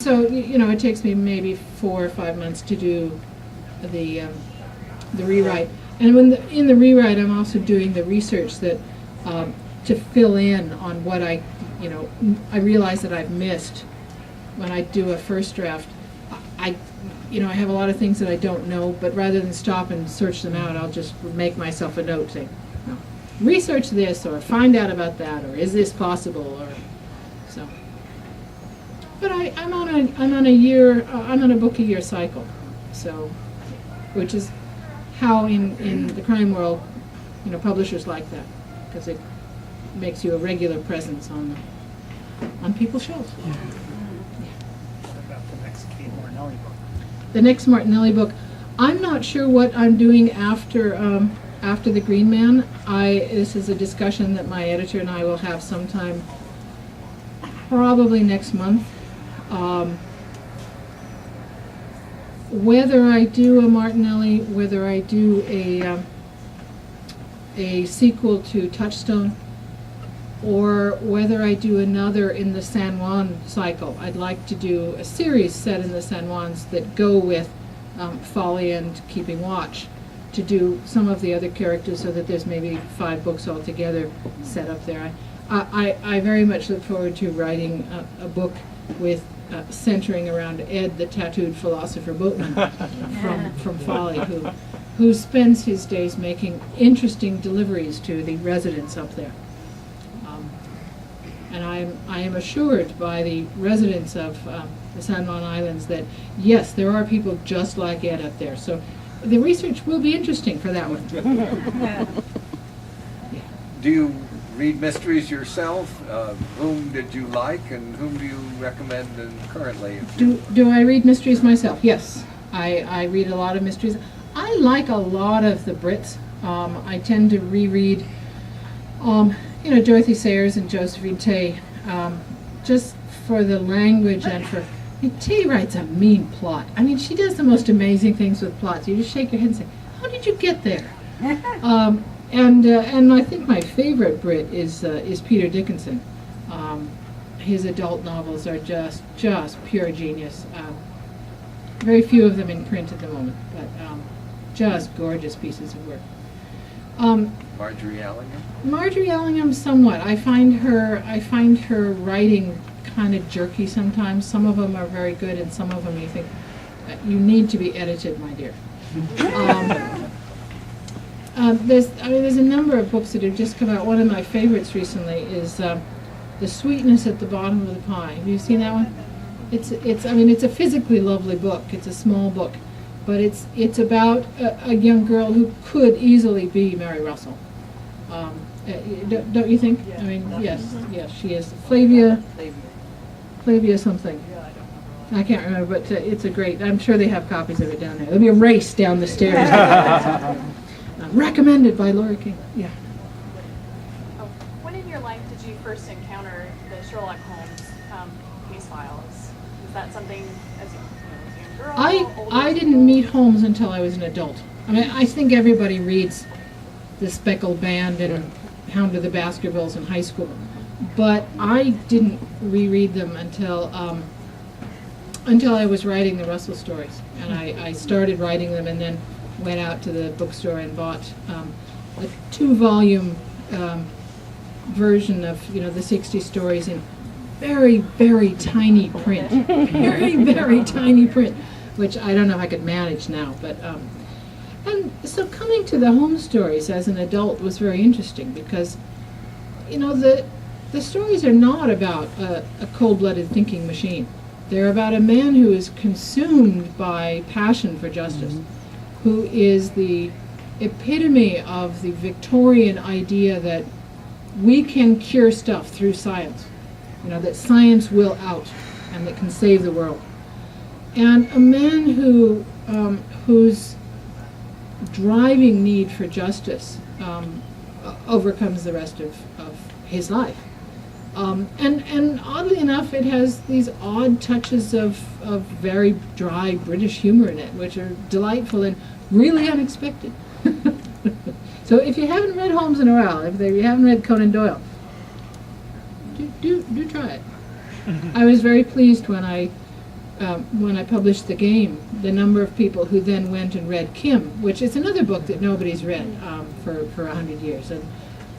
So it takes me maybe 4 or 5 months to do the rewrite. And in the rewrite, I'm also doing the research that to fill in on what I realize that I've missed when I do a first draft. I have a lot of things that I don't know, but rather than stop and search them out, I'll just make myself a note saying, research this, or find out about that, or is this possible, or so. But I'm on a book a year cycle, so, which is how in the crime world, publishers like that, because it makes you a regular presence on people's shelves. Yeah. What about the next Martinelli book? The next Martinelli book, I'm not sure what I'm doing after the Green Man. This is a discussion that my editor and I will have sometime, probably next month. Whether I do a Martinelli, whether I do a sequel to Touchstone, or whether I do another in the San Juan cycle. I'd like to do a series set in the San Juans that go with Folly and Keeping Watch, to do some of the other characters so that there's maybe 5 books altogether set up there. I very much look forward to writing a book with centering around Ed, the tattooed philosopher boatman from Folly, who spends his days making interesting deliveries to the residents up there. And I am assured by the residents of the San Juan Islands that, yes, there are people just like Ed up there. So the research will be interesting for that one. Yeah. Do you read mysteries yourself? Whom did you like, and whom do you recommend currently? Do I read mysteries myself? Yes. I read a lot of mysteries. I like a lot of the Brits. I tend to reread Dorothy Sayers and Josephine Tay, just for the language and for... Tay writes a mean plot. I mean, she does the most amazing things with plots. You just shake your head and say, how did you get there? And I think my favorite Brit is Peter Dickinson. His adult novels are just pure genius. Very few of them in print at the moment, but just gorgeous pieces of work. Marjorie Allingham? Marjorie Allingham, somewhat. I find her writing kind of jerky sometimes. Some of them are very good, and some of them you think, you need to be edited, my dear. There's a number of books that have just come out. One of my favorites recently is The Sweetness at the Bottom of the Pie. Have you seen that one? It's a physically lovely book. It's a small book, but it's about a young girl who could easily be Mary Russell. Don't you think? Yeah. I mean, yes, she is. Flavia something. I can't remember, but it's a great. I'm sure they have copies of it down there. There'll be a race down the stairs. Recommended by Laurie King. Yeah. Oh, when in your life did you first encounter the Sherlock Holmes case files? Is that something as a young girl? I didn't meet Holmes until I was an adult. I mean, I think everybody reads The Speckled Band and Hound of the Baskervilles in high school, but I didn't reread them until I was writing the Russell stories, and I started writing them and then went out to the bookstore and bought a 2-volume version of the 60 stories in very, very tiny print, very, very tiny print, which I don't know if I could manage now, but and so coming to the Holmes stories as an adult was very interesting because the stories are not about a cold-blooded thinking machine. They're about a man who is consumed by passion for justice, who is the epitome of the Victorian idea that we can cure stuff through science, that science will out and that can save the world. And a man whose driving need for justice overcomes the rest of his life. And oddly enough, it has these odd touches of very dry British humor in it, which are delightful and really unexpected. So if you haven't read Holmes in a while, if you haven't read Conan Doyle, do try it. I was very pleased when I when I published The Game, the number of people who then went and read Kim, which is another book that nobody's read for 100 years. And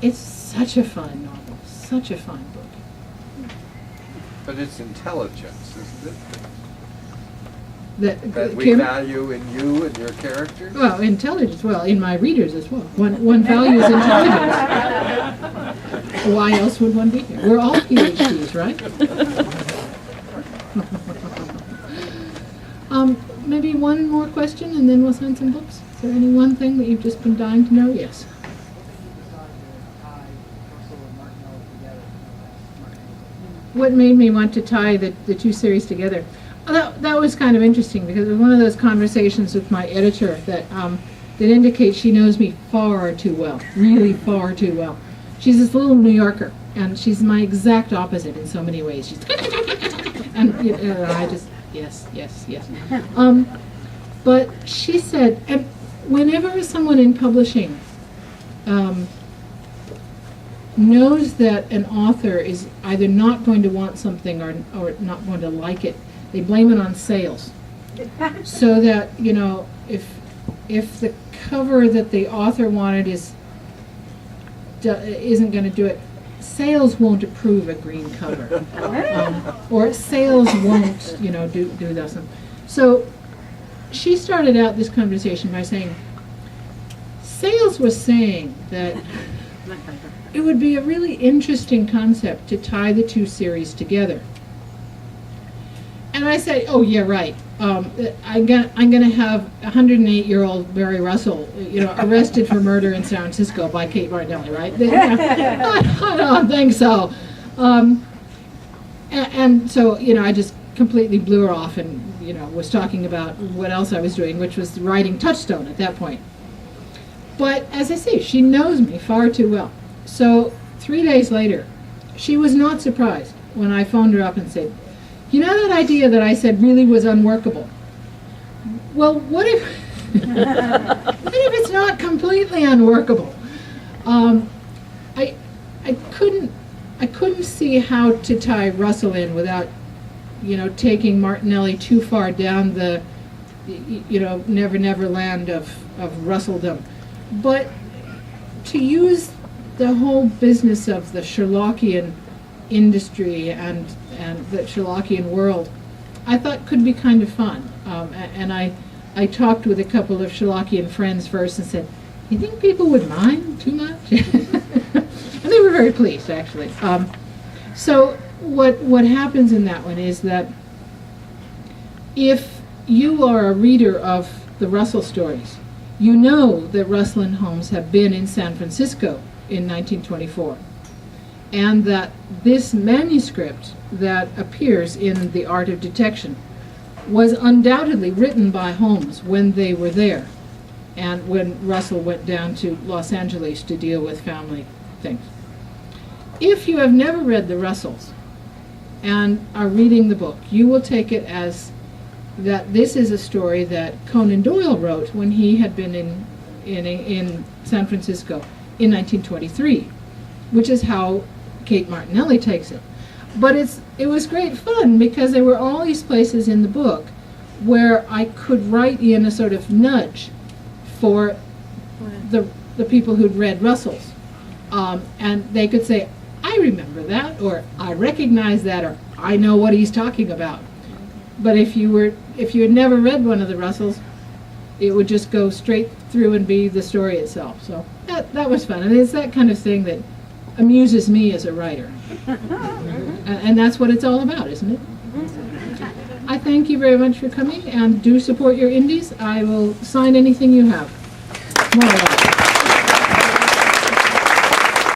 it's such a fun novel, such a fun book. But it's intelligence, isn't it? That That we Kim, value in you and your characters? well, intelligence, well, in my readers as well. One values intelligence. Why else would one be here? We're all PhDs, right? Maybe one more question and then we'll sign some books. Is there any one thing that you've just been dying to know? Yes. What made me want to tie the two series together? That was kind of interesting because it was one of those conversations with my editor that indicates she knows me far too well, really far too well. She's this little New Yorker, and she's my exact opposite in so many ways. She's and I just yes. But she said, whenever someone in publishing knows that an author is either not going to want something or not going to like it, they blame it on sales. So that, if the cover that the author wanted isn't going to do it, sales won't approve a green cover. Or sales won't, do this. So she started out this conversation by saying, sales was saying that it would be a really interesting concept to tie the two series together. And I said, oh, yeah, right. I'm going to have 108-year-old Mary Russell, arrested for murder in San Francisco by Kate Martinelli, right? I don't think so. And so, I just completely blew her off and, was talking about what else I was doing, which was writing Touchstone at that point. But as I say, she knows me far too well. So 3 days later, she was not surprised when I phoned her up and said, that idea that I said really was unworkable? Well, what if what if it's not completely unworkable? I couldn't see how to tie Russell in without, taking Martinelli too far down the, Never Never land of Russelldom. But to use the whole business of the Sherlockian industry and the Sherlockian world, I thought could be kind of fun. And I talked with a couple of Sherlockian friends first and said, you think people would mind too much? And they were very pleased, actually. So what happens in that one is that if you are a reader of the Russell stories, you know that Russell and Holmes have been in San Francisco in 1924. And that this manuscript that appears in The Art of Detection was undoubtedly written by Holmes when they were there and when Russell went down to Los Angeles to deal with family things. If you have never read the Russells and are reading the book, you will take it as that this is a story that Conan Doyle wrote when he had been in San Francisco in 1923, which is how Kate Martinelli takes it. But it was great fun because there were all these places in the book where I could write in a sort of nudge for the people who'd read Russell's. And they could say, I remember that, or I recognize that, or I know what he's talking about. But if you had never read one of the Russells, it would just go straight through and be the story itself. So that was fun. And it's that kind of thing that amuses me as a writer. And that's what it's all about, isn't it? I thank you very much for coming, and do support your indies. I will sign anything you have. More or less.